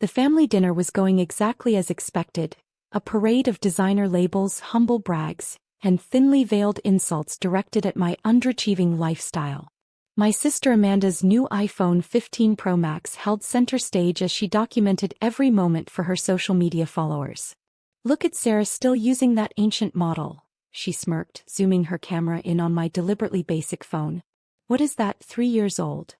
The family dinner was going exactly as expected, a parade of designer labels, humble brags, and thinly veiled insults directed at my underachieving lifestyle. My sister Amanda's new iPhone 15 Pro Max held center stage as she documented every moment for her social media followers. "Look at Sarah still using that ancient model," she smirked, zooming her camera in on my deliberately basic phone. "What is that, 3 years old?"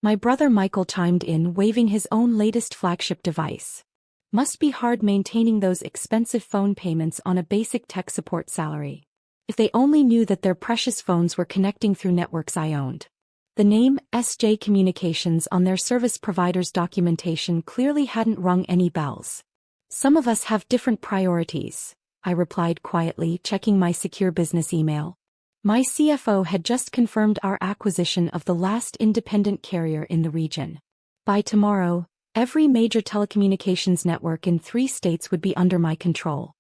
My brother Michael chimed in, waving his own latest flagship device. "Must be hard maintaining those expensive phone payments on a basic tech support salary. If they only knew that their precious phones were connecting through networks I owned." The name SJ Communications on their service provider's documentation clearly hadn't rung any bells. "Some of us have different priorities," I replied quietly, checking my secure business email. My CFO had just confirmed our acquisition of the last independent carrier in the region. By tomorrow, every major telecommunications network in 3 states would be under my control.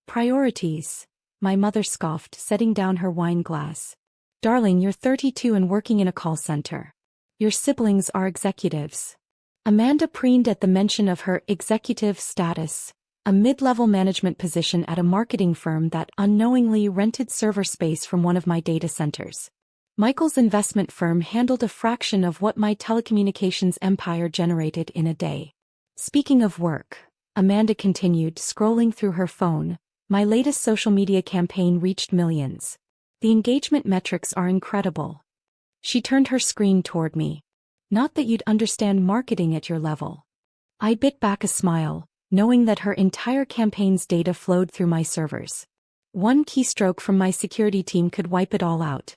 "Priorities," my mother scoffed, setting down her wine glass. "Darling, you're 32 and working in a call center. Your siblings are executives." Amanda preened at the mention of her executive status, a mid-level management position at a marketing firm that unknowingly rented server space from one of my data centers. Michael's investment firm handled a fraction of what my telecommunications empire generated in a day. "Speaking of work," Amanda continued, scrolling through her phone, "my latest social media campaign reached millions. The engagement metrics are incredible." She turned her screen toward me. "Not that you'd understand marketing at your level." I bit back a smile, knowing that her entire campaign's data flowed through my servers. One keystroke from my security team could wipe it all out.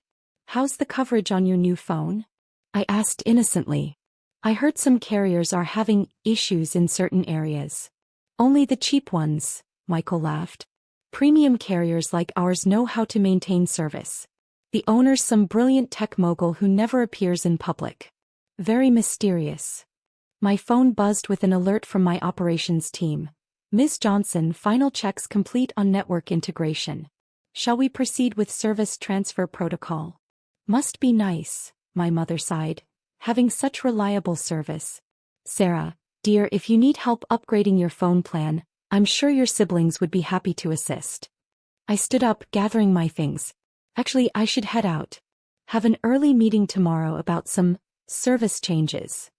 "How's the coverage on your new phone?" I asked innocently. "I heard some carriers are having issues in certain areas." "Only the cheap ones," Michael laughed. "Premium carriers like ours know how to maintain service. The owner's some brilliant tech mogul who never appears in public. Very mysterious." My phone buzzed with an alert from my operations team. "Ms. Johnson, final checks complete on network integration. Shall we proceed with service transfer protocol?" "Must be nice," my mother sighed, "having such reliable service." "Sarah, dear, if you need help upgrading your phone plan, I'm sure your siblings would be happy to assist." I stood up, gathering my things. "Actually, I should head out. Have an early meeting tomorrow about some service changes."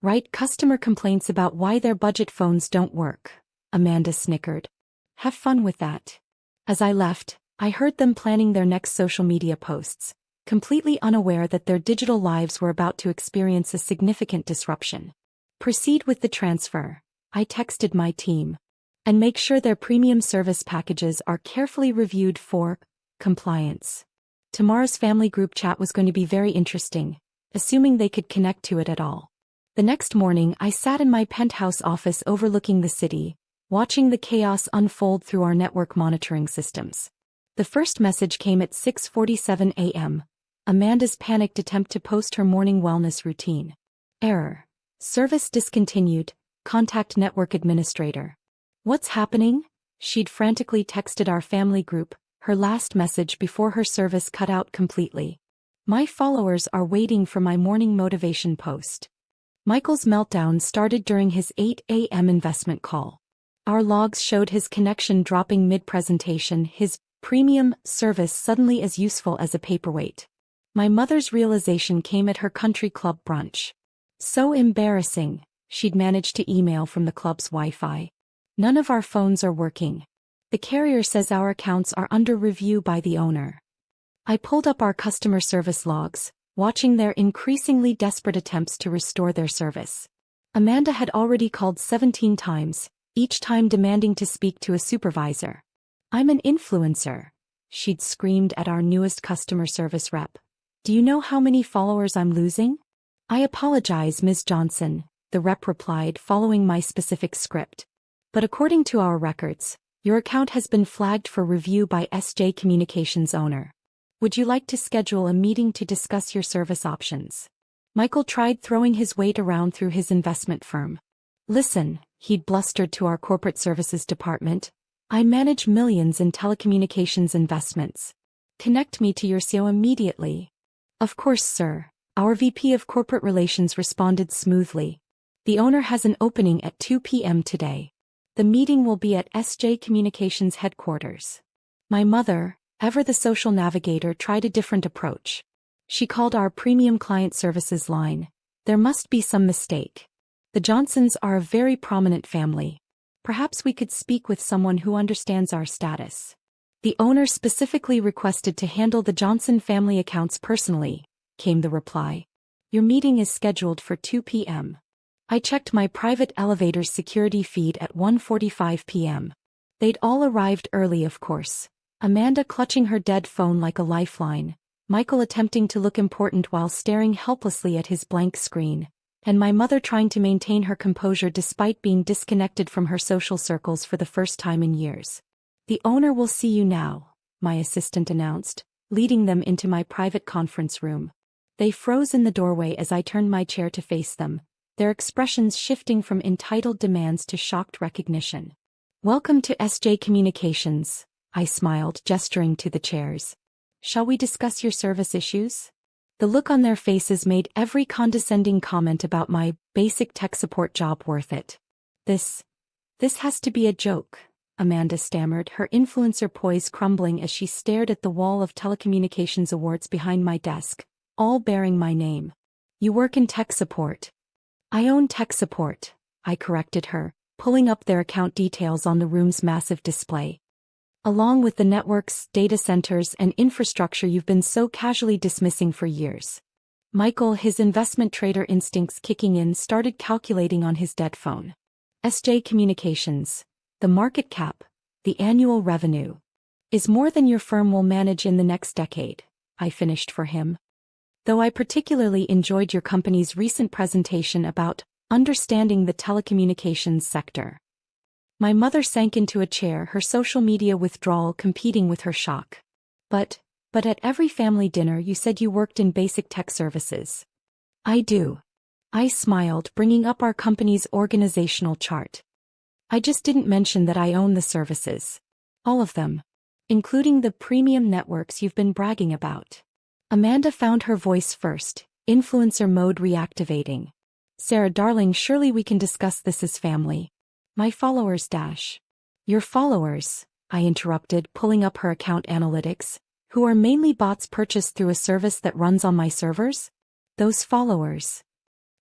"Right, customer complaints about why their budget phones don't work," Amanda snickered. "Have fun with that." As I left, I heard them planning their next social media posts, completely unaware that their digital lives were about to experience a significant disruption. "Proceed with the transfer," I texted my team. "And make sure their premium service packages are carefully reviewed for compliance." Tomorrow's family group chat was going to be very interesting, assuming they could connect to it at all. The next morning I sat in my penthouse office overlooking the city, watching the chaos unfold through our network monitoring systems. The first message came at 6:47 a.m., Amanda's panicked attempt to post her morning wellness routine. "Error. Service discontinued. Contact network administrator." "What's happening?" She'd frantically texted our family group, her last message before her service cut out completely. "My followers are waiting for my morning motivation post." Michael's meltdown started during his 8 a.m. investment call. Our logs showed his connection dropping mid-presentation, his premium service suddenly as useful as a paperweight. My mother's realization came at her country club brunch. "So embarrassing," she'd managed to email from the club's Wi-Fi. "None of our phones are working. The carrier says our accounts are under review by the owner." I pulled up our customer service logs, watching their increasingly desperate attempts to restore their service. Amanda had already called 17 times, each time demanding to speak to a supervisor. "I'm an influencer," she'd screamed at our newest customer service rep. "Do you know how many followers I'm losing?" "I apologize, Ms. Johnson," the rep replied, following my specific script. "But according to our records, your account has been flagged for review by SJ Communications owner. Would you like to schedule a meeting to discuss your service options?" Michael tried throwing his weight around through his investment firm. "Listen," he'd blustered to our corporate services department, "I manage millions in telecommunications investments. Connect me to your CEO immediately." "Of course, sir," our VP of Corporate Relations responded smoothly. The owner has an opening at 2 p.m. today. The meeting will be at SJ Communications headquarters. My mother, ever the social navigator, tried a different approach. She called our premium client services line. There must be some mistake. The Johnsons are a very prominent family. Perhaps we could speak with someone who understands our status. The owner specifically requested to handle the Johnson family accounts personally, came the reply. Your meeting is scheduled for 2 p.m. I checked my private elevator's security feed at 1:45 p.m. They'd all arrived early, of course. Amanda clutching her dead phone like a lifeline, Michael attempting to look important while staring helplessly at his blank screen, and my mother trying to maintain her composure despite being disconnected from her social circles for the first time in years. The owner will see you now, my assistant announced, leading them into my private conference room. They froze in the doorway as I turned my chair to face them, their expressions shifting from entitled demands to shocked recognition. Welcome to SJ Communications, I smiled, gesturing to the chairs. Shall we discuss your service issues? The look on their faces made every condescending comment about my basic tech support job worth it. This has to be a joke, Amanda stammered, her influencer poise crumbling as she stared at the wall of telecommunications awards behind my desk, all bearing my name. You work in tech support. I own tech support, I corrected her, pulling up their account details on the room's massive display. Along with the networks, data centers, and infrastructure you've been so casually dismissing for years. Michael, his investment trader instincts kicking in, started calculating on his dead phone. SJ Communications, the market cap, the annual revenue, is more than your firm will manage in the next decade, I finished for him. Though I particularly enjoyed your company's recent presentation about understanding the telecommunications sector. My mother sank into a chair, her social media withdrawal competing with her shock. But at every family dinner you said you worked in basic tech services. I do. I smiled, bringing up our company's organizational chart. I just didn't mention that I own the services. All of them. Including the premium networks you've been bragging about. Amanda found her voice first, influencer mode reactivating. Sarah darling, surely we can discuss this as family. My followers dash. Your followers, I interrupted, pulling up her account analytics, who are mainly bots purchased through a service that runs on my servers? Those followers.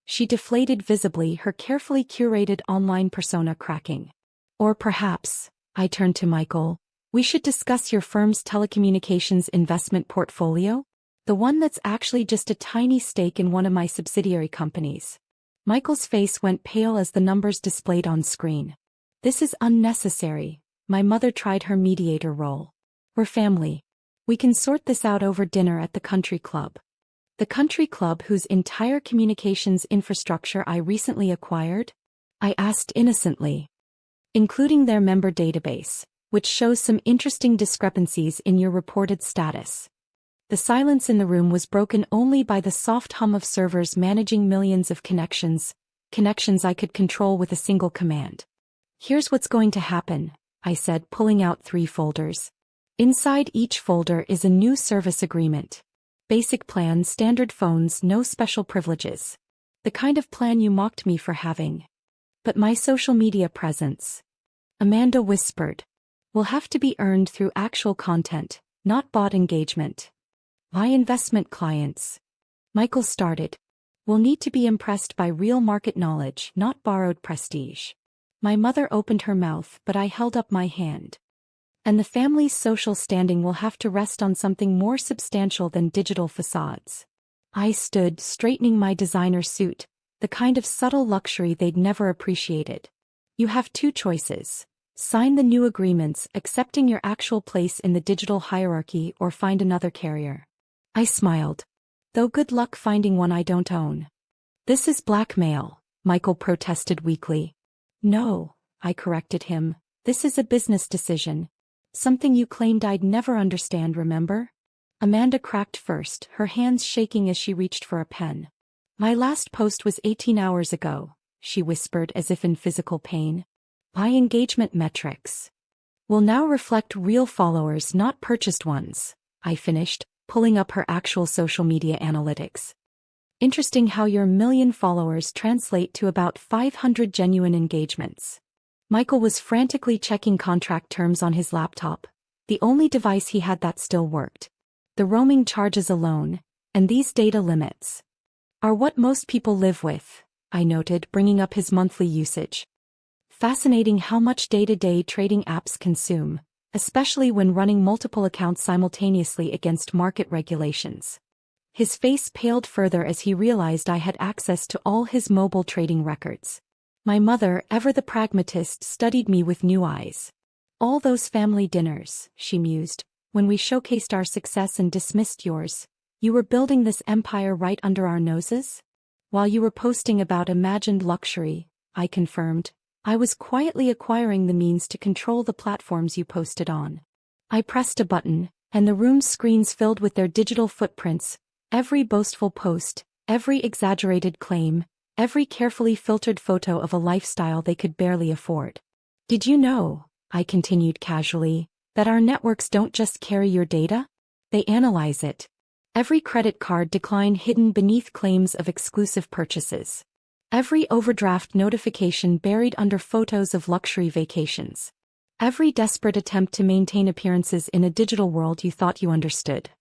She deflated visibly, her carefully curated online persona cracking. Or perhaps, I turned to Michael, we should discuss your firm's telecommunications investment portfolio? The one that's actually just a tiny stake in one of my subsidiary companies. Michael's face went pale as the numbers displayed on screen. This is unnecessary. My mother tried her mediator role. We're family. We can sort this out over dinner at the country club. The country club whose entire communications infrastructure I recently acquired? I asked innocently. Including their member database, which shows some interesting discrepancies in your reported status. The silence in the room was broken only by the soft hum of servers managing millions of connections I could control with a single command. Here's what's going to happen, I said, pulling out 3 folders. Inside each folder is a new service agreement. Basic plan, standard phones, no special privileges. The kind of plan you mocked me for having. But my social media presence, Amanda whispered, will have to be earned through actual content, not bot engagement. My investment clients, Michael started, will need to be impressed by real market knowledge, not borrowed prestige. My mother opened her mouth, but I held up my hand. And the family's social standing will have to rest on something more substantial than digital facades. I stood, straightening my designer suit, the kind of subtle luxury they'd never appreciated. You have 2 choices. Sign the new agreements, accepting your actual place in the digital hierarchy, or find another carrier. I smiled. Though good luck finding one I don't own. This is blackmail, Michael protested weakly. No, I corrected him, this is a business decision. Something you claimed I'd never understand, remember? Amanda cracked first, her hands shaking as she reached for a pen. My last post was 18 hours ago, she whispered as if in physical pain. My engagement metrics will now reflect real followers, not purchased ones, I finished, pulling up her actual social media analytics. Interesting how your million followers translate to about 500 genuine engagements. Michael was frantically checking contract terms on his laptop, the only device he had that still worked. The roaming charges alone, and these data limits, are what most people live with, I noted, bringing up his monthly usage. Fascinating how much day-to-day trading apps consume, especially when running multiple accounts simultaneously against market regulations. His face paled further as he realized I had access to all his mobile trading records. My mother, ever the pragmatist, studied me with new eyes. All those family dinners, she mused, when we showcased our success and dismissed yours. You were building this empire right under our noses? While you were posting about imagined luxury, I confirmed, I was quietly acquiring the means to control the platforms you posted on. I pressed a button, and the room's screens filled with their digital footprints, every boastful post, every exaggerated claim, every carefully filtered photo of a lifestyle they could barely afford. Did you know, I continued casually, that our networks don't just carry your data? They analyze it. Every credit card decline hidden beneath claims of exclusive purchases. Every overdraft notification buried under photos of luxury vacations. Every desperate attempt to maintain appearances in a digital world you thought you understood.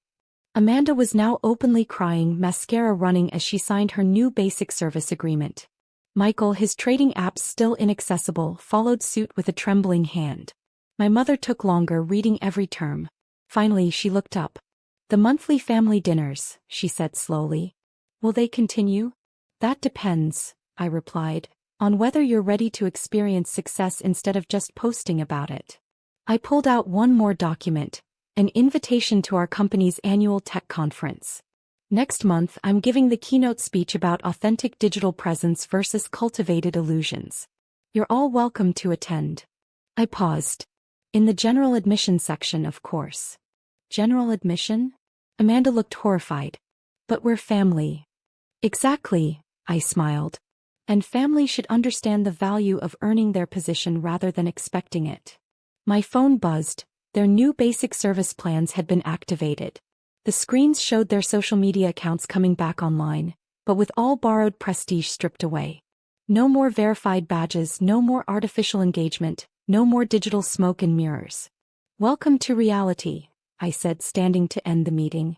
Amanda was now openly crying, mascara running as she signed her new basic service agreement. Michael, his trading apps still inaccessible, followed suit with a trembling hand. My mother took longer, reading every term. Finally she looked up. The monthly family dinners, she said slowly. Will they continue? That depends, I replied, on whether you're ready to experience success instead of just posting about it. I pulled out one more document, an invitation to our company's annual tech conference. Next month I'm giving the keynote speech about authentic digital presence versus cultivated illusions. You're all welcome to attend. I paused. In the general admission section, of course. General admission? Amanda looked horrified. But we're family. Exactly, I smiled. And family should understand the value of earning their position rather than expecting it. My phone buzzed. Their new basic service plans had been activated. The screens showed their social media accounts coming back online, but with all borrowed prestige stripped away. No more verified badges, no more artificial engagement, no more digital smoke and mirrors. Welcome to reality, I said, standing to end the meeting.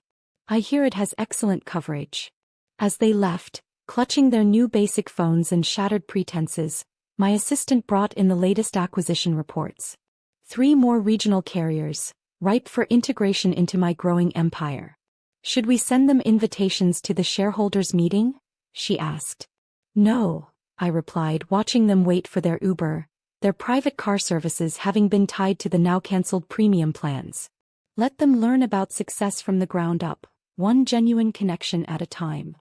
I hear it has excellent coverage. As they left, clutching their new basic phones and shattered pretenses, my assistant brought in the latest acquisition reports. 3 more regional carriers, ripe for integration into my growing empire. Should we send them invitations to the shareholders' meeting? She asked. No, I replied, watching them wait for their Uber, their private car services having been tied to the now-cancelled premium plans. Let them learn about success from the ground up, one genuine connection at a time.